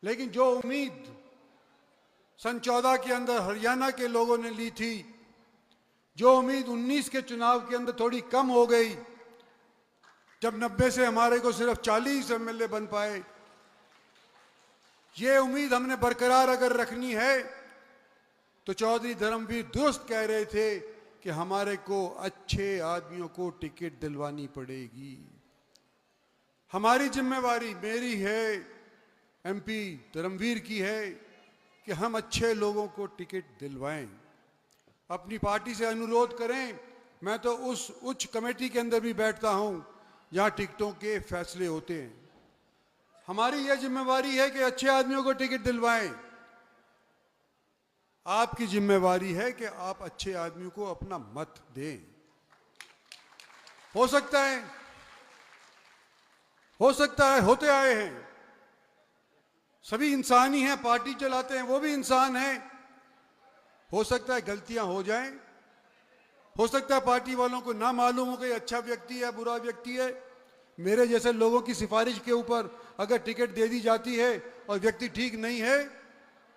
लेकिन जो उम्मीद सन 14 के अंदर हरियाणा के लोगों ने ली थी, जो उम्मीद 19 के चुनाव के अंदर थोड़ी कम हो गई, जब 90 से हमारे को सिर्फ 40 एमएलए बन पाए, ये उम्मीद हमने बरकरार अगर रखनी है तो चौधरी धर्मवीर दुरुस्त कह रहे थे कि हमारे को अच्छे आदमियों को टिकट दिलवानी पड़ेगी। हमारी जिम्मेवारी, मेरी है, एमपी धर्मवीर की है कि हम अच्छे लोगों को टिकट दिलवाएं। अपनी पार्टी से अनुरोध करें। मैं तो उस उच्च कमेटी के अंदर भी बैठता हूं जहां टिकटों के फैसले होते हैं। हमारी यह जिम्मेवारी है कि अच्छे आदमियों को टिकट दिलवाएं। आपकी जिम्मेवारी है कि आप अच्छे आदमियों को अपना मत दें। हो सकता है होते आए हैं, सभी इंसान ही हैं, पार्टी चलाते हैं वो भी इंसान हैं। हो सकता है गलतियां हो जाएं, हो सकता है पार्टी वालों को ना मालूम हो कि अच्छा व्यक्ति है बुरा व्यक्ति है। मेरे जैसे लोगों की सिफारिश के ऊपर अगर टिकट दे दी जाती है और व्यक्ति ठीक नहीं है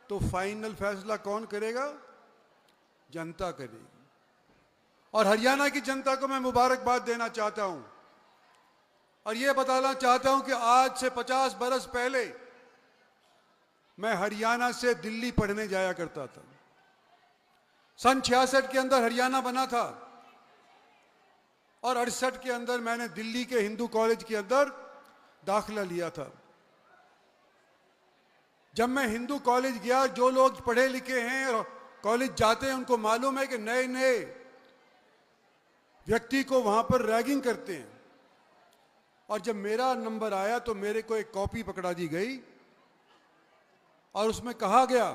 तो फाइनल फैसला कौन करेगा? जनता करेगी। और हरियाणा की जनता को मैं मुबारकबाद देना चाहता हूं और यह बताना चाहता हूं कि आज से 50 बरस पहले मैं हरियाणा से दिल्ली पढ़ने जाया करता था। सन 66 के अंदर हरियाणा बना था और 68 के अंदर मैंने दिल्ली के हिंदू कॉलेज के अंदर दाखिला लिया था। जब मैं हिंदू कॉलेज गया, जो लोग पढ़े लिखे हैं और कॉलेज जाते हैं उनको मालूम है कि नए नए व्यक्ति को वहां पर रैगिंग करते हैं। और जब मेरा नंबर आया तो मेरे को एक कॉपी पकड़ा दी गई और उसमें कहा गया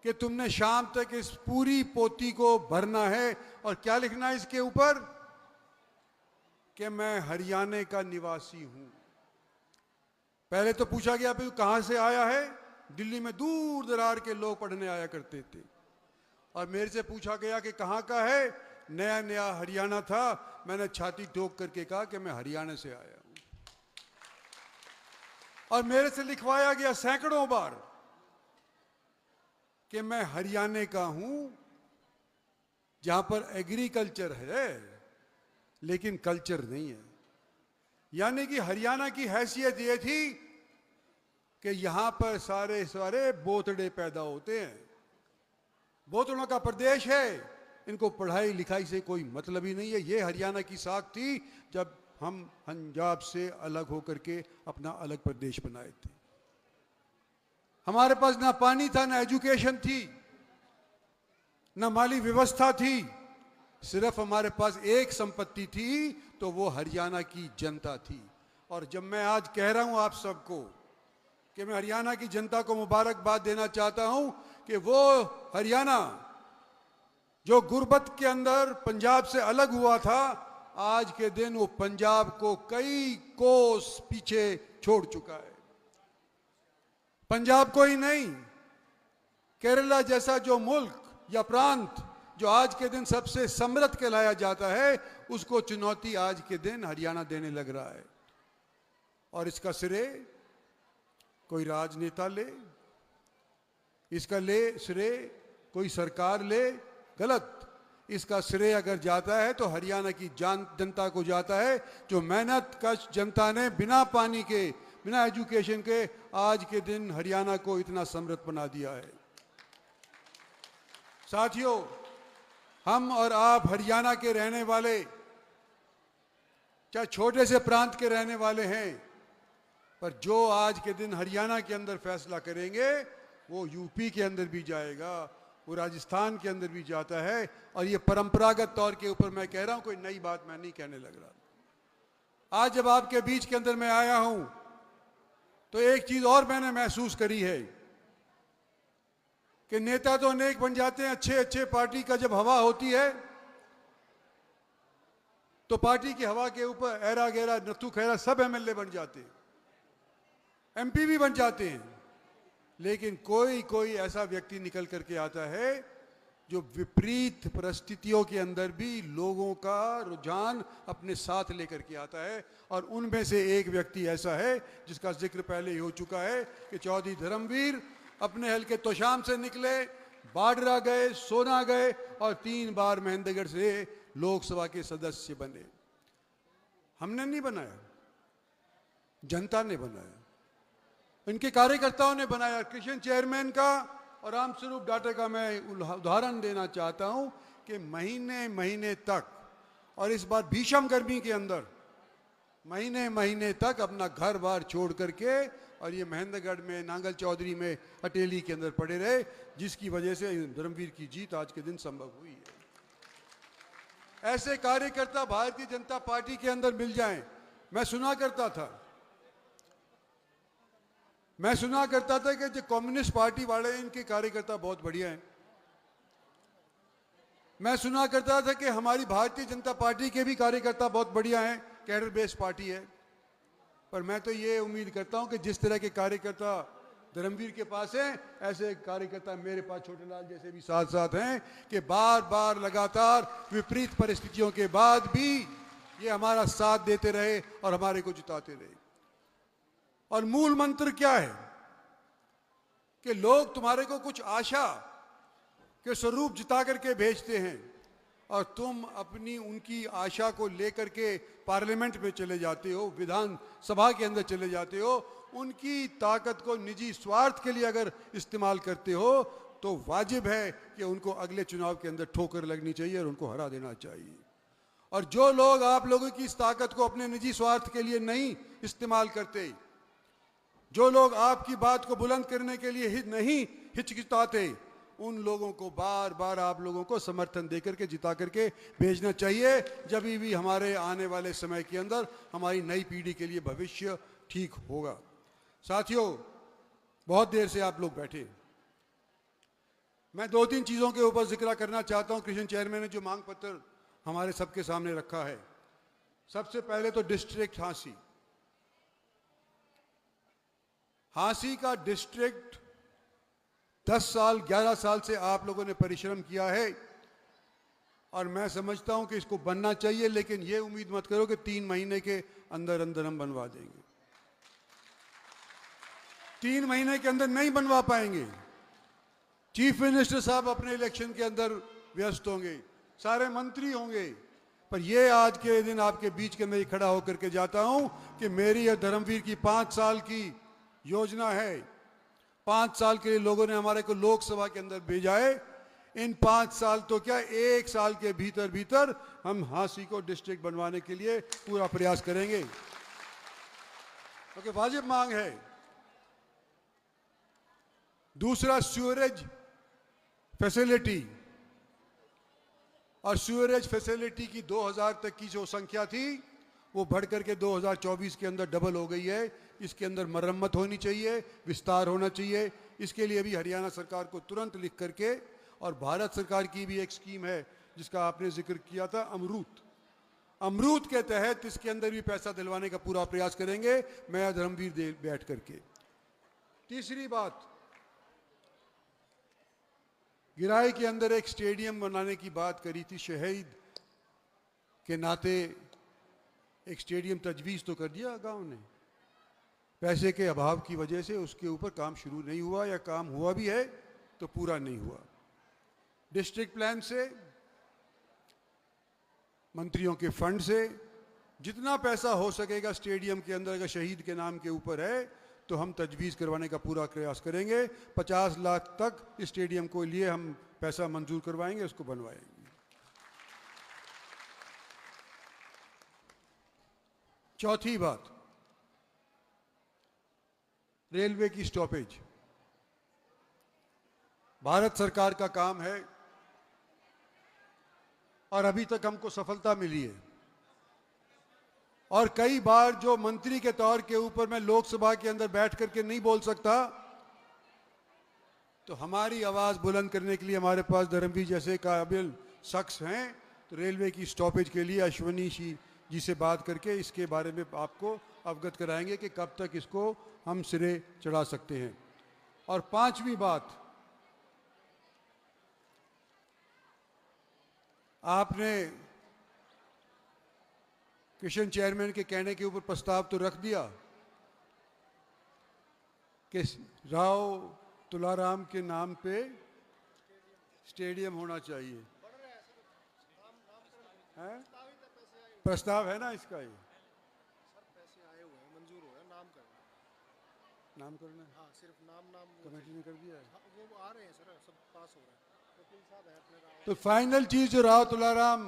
कि तुमने शाम तक इस पूरी पोथी को भरना है और क्या लिखना है इसके ऊपर कि मैं हरियाणा का निवासी हूं। पहले तो पूछा गया भाई कहां से आया है? दिल्ली में दूर दरार के लोग पढ़ने आया करते थे। और मेरे से पूछा गया कि कहां का है? नया नया हरियाणा था। मैंने छाती ठोक करके कहा कि मैं हरियाणा से आया हूं। और मेरे से लिखवाया गया सैकड़ों बार कि मैं हरियाणा का हूं जहां पर एग्रीकल्चर है लेकिन कल्चर नहीं है। यानी कि हरियाणा की हैसियत यह थी कि यहां पर सारे बोतड़े पैदा होते हैं, बोतड़ों का प्रदेश है, इनको पढ़ाई लिखाई से कोई मतलब ही नहीं है। ये हरियाणा की साख थी जब हम पंजाब से अलग होकर के अपना अलग प्रदेश बनाए थे। हमारे पास ना पानी था, ना एजुकेशन थी, ना माली व्यवस्था थी। सिर्फ हमारे पास एक संपत्ति थी तो वो हरियाणा की जनता थी। और जब मैं आज कह रहा हूं आप सबको कि मैं हरियाणा की जनता को मुबारकबाद देना चाहता हूं कि वो हरियाणा जो गुर्बत के अंदर पंजाब से अलग हुआ था, आज के दिन वो पंजाब को कई कोस पीछे छोड़ चुका है। पंजाब को ही नहीं, केरला जैसा जो मुल्क या प्रांत जो आज के दिन सबसे समृद्ध कहलाया जाता है, उसको चुनौती आज के दिन हरियाणा देने लग रहा है। और इसका श्रेय कोई राजनेता ले, इसका श्रेय कोई सरकार ले, गलत। इसका श्रेय अगर जाता है तो हरियाणा की जनता को जाता है, जो मेहनत कश जनता ने बिना पानी के, बिना एजुकेशन के आज के दिन हरियाणा को इतना समृद्ध बना दिया है। साथियों, हम और आप हरियाणा के रहने वाले, चाहे छोटे से प्रांत के रहने वाले हैं, पर जो आज के दिन हरियाणा के अंदर फैसला करेंगे वो यूपी के अंदर भी जाएगा, वो राजस्थान के अंदर भी जाता है। और ये परंपरागत तौर के ऊपर मैं कह रहा हूं, कोई नई बात मैं नहीं कहने लग रहा। आज जब आपके बीच के अंदर मैं आया हूं तो एक चीज और मैंने महसूस करी है कि नेता तो अनेक बन जाते हैं। अच्छे अच्छे पार्टी का जब हवा होती है तो पार्टी की हवा के ऊपर ऐरा गैरा नथु खैरा सब एमएलए बन जाते हैं, एमपी भी बन जाते हैं। लेकिन कोई कोई ऐसा व्यक्ति निकल करके आता है जो विपरीत परिस्थितियों के अंदर भी लोगों का रुझान अपने साथ लेकर के आता है। और उनमें से एक व्यक्ति ऐसा है जिसका जिक्र पहले ही हो चुका है कि चौधरी धर्मवीर अपने हल्के तोशाम से निकले, बाडरा गए, सोना गए और 3 बार महेंद्रगढ़ से लोकसभा के सदस्य बने। हमने नहीं बनाया, जनता ने बनाया, इनके कार्यकर्ताओं ने बनाया। कृष्ण चेयरमैन का और रामस्वरूप डाटा का मैं उदाहरण देना चाहता हूं कि महीने महीने तक, और इस बार भीषण गर्मी के अंदर महीने महीने तक अपना घर बार छोड़ करके और ये महेंद्रगढ़ में, नांगल चौधरी में, अटेली के अंदर पड़े रहे, जिसकी वजह से धर्मवीर की जीत आज के दिन संभव हुई है। ऐसे कार्यकर्ता भारतीय जनता पार्टी के अंदर मिल जाएं। मैं सुना करता था कि जो कम्युनिस्ट पार्टी वाले इनके कार्यकर्ता बहुत बढ़िया हैं। मैं सुना करता था कि हमारी भारतीय जनता पार्टी के भी कार्यकर्ता बहुत बढ़िया हैं, कैडर बेस्ड पार्टी है। पर मैं तो ये उम्मीद करता हूं कि जिस तरह के कार्यकर्ता धर्मवीर के पास हैं, ऐसे कार्यकर्ता मेरे पास छोटेलाल जैसे भी साथ साथ हैं कि बार बार लगातार विपरीत परिस्थितियों के बाद भी ये हमारा साथ देते रहे और हमारे को जिताते रहे। और मूल मंत्र क्या है कि लोग तुम्हारे को कुछ आशा के स्वरूप जिता करके भेजते हैं और तुम अपनी उनकी आशा को लेकर के पार्लियामेंट में चले जाते हो, विधान सभा के अंदर चले जाते हो। उनकी ताकत को निजी स्वार्थ के लिए अगर इस्तेमाल करते हो तो वाजिब है कि उनको अगले चुनाव के अंदर ठोकर लगनी चाहिए और उनको हरा देना चाहिए। और जो लोग आप लोगों की इस ताकत को अपने निजी स्वार्थ के लिए नहीं इस्तेमाल करते, जो लोग आपकी बात को बुलंद करने के लिए नहीं हिचकिचाते, उन लोगों को बार बार आप लोगों को समर्थन देकर के जिता करके भेजना चाहिए। जब भी हमारे आने वाले समय के अंदर हमारी नई पीढ़ी के लिए भविष्य ठीक होगा। साथियों, बहुत देर से आप लोग बैठे, मैं 2-3 चीजों के ऊपर जिक्र करना चाहता हूं। कृष्ण चेयरमैन ने जो मांग पत्र हमारे सबके सामने रखा है, सबसे पहले तो डिस्ट्रिक्ट हांसी का डिस्ट्रिक्ट 10 साल 11 साल से आप लोगों ने परिश्रम किया है और मैं समझता हूं कि इसको बनना चाहिए, लेकिन ये उम्मीद मत करो कि 3 महीने के अंदर अंदर हम बनवा देंगे। 3 महीने के अंदर नहीं बनवा पाएंगे। चीफ मिनिस्टर साहब अपने इलेक्शन के अंदर व्यस्त होंगे, सारे मंत्री होंगे, पर ये आज के दिन आपके बीच के मैं खड़ा होकर के जाता हूं कि मेरी और धर्मवीर की 5 साल की योजना है। 5 साल के लिए लोगों ने हमारे को लोकसभा के अंदर भेजा है। इन 5 साल तो क्या, 1 साल के भीतर भीतर हम हांसी को डिस्ट्रिक्ट बनवाने के लिए पूरा प्रयास करेंगे, क्योंकि वाजिब मांग है। दूसरा, सीवरेज फैसिलिटी, और सीवरेज फैसिलिटी की 2000 तक की जो संख्या थी वो बढ़कर के 2024 के अंदर डबल हो गई है। इसके अंदर मरम्मत होनी चाहिए, विस्तार होना चाहिए। इसके लिए भी हरियाणा सरकार को तुरंत लिख करके, और भारत सरकार की भी एक स्कीम है जिसका आपने जिक्र किया था, अमरूत के तहत इसके अंदर भी पैसा दिलवाने का पूरा प्रयास करेंगे, मैं धर्मवीर बैठ करके। तीसरी बात, गिराई के अंदर एक स्टेडियम बनाने की बात करी थी। शहीद के नाते एक स्टेडियम तजवीज़ तो कर दिया गांव ने, पैसे के अभाव की वजह से उसके ऊपर काम शुरू नहीं हुआ, या काम हुआ भी है तो पूरा नहीं हुआ। डिस्ट्रिक्ट प्लान से, मंत्रियों के फंड से जितना पैसा हो सकेगा स्टेडियम के अंदर, अगर शहीद के नाम के ऊपर है तो हम तजवीज़ करवाने का पूरा प्रयास करेंगे। 50 लाख तक स्टेडियम को लिए हम पैसा मंजूर करवाएंगे, उसको बनवाएंगे। चौथी बात, रेलवे की स्टॉपेज। भारत सरकार का काम है और अभी तक हमको सफलता मिली है। और कई बार जो मंत्री के तौर के ऊपर मैं लोकसभा के अंदर बैठ करके नहीं बोल सकता, तो हमारी आवाज बुलंद करने के लिए हमारे पास धर्मवीर जैसे काबिल शख्स हैं। तो रेलवे की स्टॉपेज के लिए अश्वनी जी से बात करके इसके बारे में आपको अवगत कराएंगे कि कब तक इसको हम सिरे चढ़ा सकते हैं। और 5वीं बात, आपने किशन चेयरमैन के कहने के ऊपर प्रस्ताव तो रख दिया कि राव तुलाराम के नाम पे स्टेडियम होना चाहिए। है? प्रस्ताव है ना इसका? ये पैसे आए हुए हैं, मंजूर हो गया, नाम करना है? हाँ, सिर्फ नाम कमेटी ने कर दिया है। हाँ, वो आ रहे हैं सर, सब पास हो रहे हैं। वकील साहब है अपने गाँव। तो फाइनल चीज जो राव तुलाराम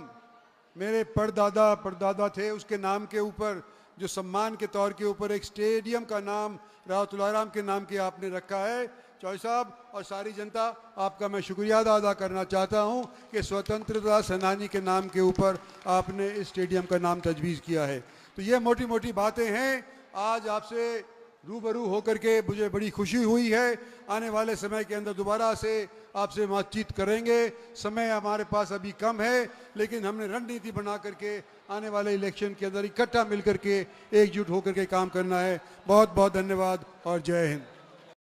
मेरे परदादा थे, उसके नाम के ऊपर जो सम्मान के तौर के ऊपर एक स्टेडियम का नाम राव तुलाराम के नाम के आपने रखा है। चौधरी साहब और सारी जनता, आपका मैं शुक्रिया अदा करना चाहता हूं कि स्वतंत्रता सेनानी के नाम के ऊपर आपने इस स्टेडियम का नाम तजवीज़ किया है। तो ये मोटी मोटी बातें हैं। आज आपसे रूबरू होकर के मुझे बड़ी खुशी हुई है। आने वाले समय के अंदर दोबारा से आपसे बातचीत करेंगे। समय हमारे पास अभी कम है, लेकिन हमने रणनीति बना करके आने वाले इलेक्शन के अंदर इकट्ठा मिलकर के एकजुट होकर के काम करना है। बहुत बहुत धन्यवाद और जय हिंद।